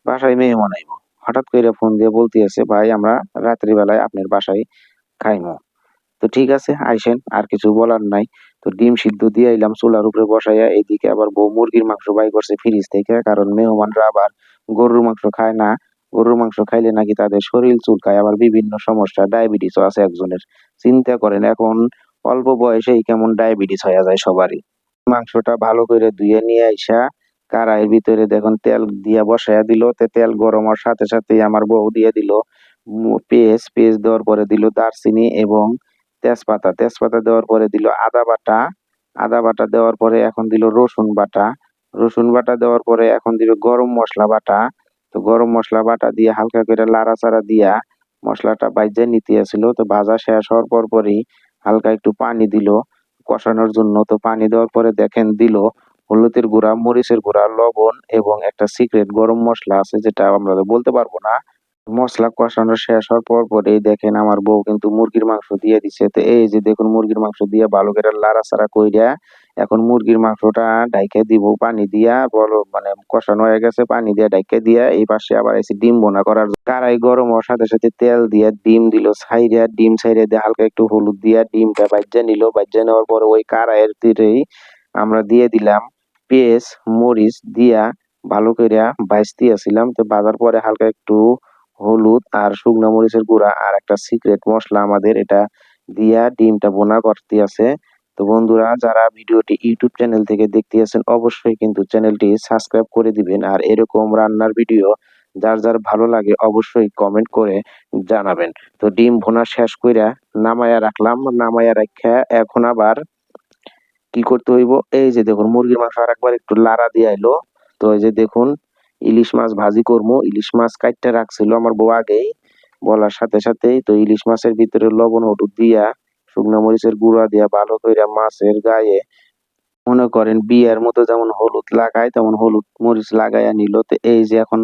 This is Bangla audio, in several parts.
বাসায় মেহমান আইবো। হঠাৎ কইরা ফোন দিয়ে বলতেছে, "ভাই আমরা রাত্রি বেলায় আপনার বাসায় খাইমু।" তো ঠিক আছে আইসেন, আর কিছু বলার নাই। তো ডিম সিদ্ধ দিয়ে আইলাম চুলার উপরে বসাইয়া। এদিকে আবার বউ মুরগির মাংস বাই করছে ফ্রিজ থেকে, কারণ মেহমানরা আবার গরুর মাংস খায় না। গরুর মাংস খাইলে নাকি তাদের শরীর চুলকায়, আবার বিভিন্ন সমস্যা, ডায়াবেটিসও আছে একজনের। চিন্তা করেন এখন অল্প বয়সেই কেমন ডায়াবেটিস হয়ে যায় সবারই। মাংসটা ভালো করে ধুয়ে নিয়ে আইসা কড়াইয়ের ভিতরে দেখুন তেল দিয়া বসাইয়া দিল। তেল গরম হওয়ার সাথে সাথেই আমার বউ দিয়ে দিল পেঁয়াজ। পেঁয়াজ দেওয়ার পরে দিল দারচিনি এবং তেজপাতা। তেজপাতা দেওয়ার পরে দিল আদা বাটা। আদা বাটা দেওয়ার পরে এখন দিল রসুন বাটা। রসুন বাটা দেওয়ার পরে এখন দিল গরম মশলা বাটা। তো গরম মশলা বাটা দিয়ে হালকা করে লাড়াচাড়া দিয়া মশলাটা বাইজে নিতে আসছিল। তো ভাজা শেষ হওয়ার পরই হালকা একটু পানি দিল কষানোর জন্য। তো পানি দেওয়ার পরে দেখেন দিল হলুদের গুঁড়া, মরিচের গুঁড়া, লবণ এবং একটা সিক্রেট গরম মশলা আছে, যেটা আমরা বলতে পারবো না। মশলা কষানো শেষ হওয়ার পরেই দেখেন আমার বউ কিন্তু মুরগির মাংস দিয়ে দিছে। তো এই যে দেখুন মুরগির মাংস দিয়ে ভালো করে লাড়াচাড়া কইরা এখন মুরগির মাংসটা ঢাইকা দিব পানি দিয়া। বলো মানে কষানো হয়ে গেছে, পানি দিয়ে ঢাইকা দিয়া এই পাশে আবার এসে ডিম ভুনা করার কড়াই গরম হওয়ার সাথে সাথে তেল দিয়া ডিম দিল ছাইরা। ডিম ছাইরা দিয়ে হালকা একটু হলুদ দিয়া ডিমটা ভাইজা নিল। ভাইজা নেওয়ার পরে ওই কড়াইয়ের তীরেই আমরা দিয়ে দিলাম পেঁয়াজ মরিচ দিয়া ভালো কইরা ভাজতেছিলাম। তো ভাজার পরে হালকা একটু হলুদ আর শুকনো মরিচের গুঁড়া আর একটা সিক্রেট মশলা আমাদের, এটা দিয়া ডিমটা ভুনা করতে আছে। তো বন্ধুরা যারা ভিডিওটি ইউটিউব চ্যানেল থেকে দেখতে আছেন অবশ্যই কিন্তু চ্যানেলটি সাবস্ক্রাইব করে দিবেন। আর এরকম রান্নার ভিডিও যার যার ভালো লাগে অবশ্যই কমেন্ট করে জানাবেন। তো ডিম ভুনা শেষ কইরা নামায়া রাখলাম। নামায়া রাখা এখন আবার কি করতে হইব, এই যে দেখুন মুরগির মাংস আর একবার একটু লাড়া দিয়ে আইলো। তো এই যে দেখুন ইলিশ মাছ ভাজি করবো। ইলিশ মাছ কাইটটা রাখছিল আমার বউ আগেই বলার সাথে সাথেই। তো ইলিশ মাছের ভিতরে লবণ হলুদ দিয়া শুকনো মরিচের গুঁড়া দিয়া ভালো করে মাছের গায়ে মনে করেন বিয়ের মতো যেমন হলুদ লাগায় তেমন হলুদ মরিচ লাগাইয়া নিল। তো এই যে এখন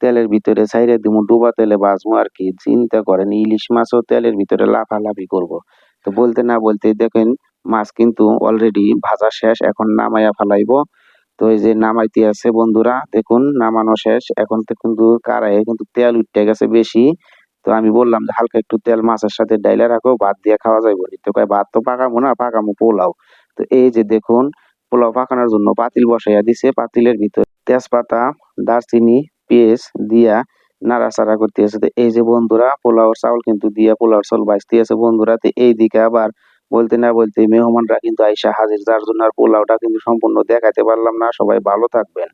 তেলের ভিতরে ছাইরে দিমু, ডুবা তেলে ভাজবো আর কি। চিন্তা করেন ইলিশ মাছও তেলের ভিতরে লাফালাফি করব। তো বলতে না বলতেই দেখেন মাছ কিন্তু অলরেডি ভাজা শেষ, এখন নামাইয়া ফালাইবো। তো এই যে নামাইতে আছে বন্ধুরা, দেখুন নামানো শেষ। এখন তো কিন্তু কড়াইয়ে কিন্তু তেল উঠে গেছে বেশি। তো আমি বললাম যে হালকা একটু তেল মাছের সাথে ডাইলা রাখো, ভাত দিয়ে খাওয়া যাইব। তো কয় ভাত তো পাকামো না, পাকামো পোলাও। তো এই যে দেখুন পোলাও পাকানোর জন্য পাতিল বসাইয়া দিছে। পাতিলের ভিতর তেজপাতা দারচিনি পেঁয়াজ দিয়া নাড়াচাড়া করতে আছে। তো এই যে বন্ধুরা পোলাওর চাউল কিন্তু দিয়া পোলাওর চাউল ভাজতে আছে বন্ধুরা। তো এইদিকে আবার বলতে না বলতে মেহমানরা কিন্তু আইসা হাজির, যার জন্য আর পোলাওটা কিন্তু সম্পূর্ণ দেখাতে পারলাম না। সবাই ভালো থাকবেন।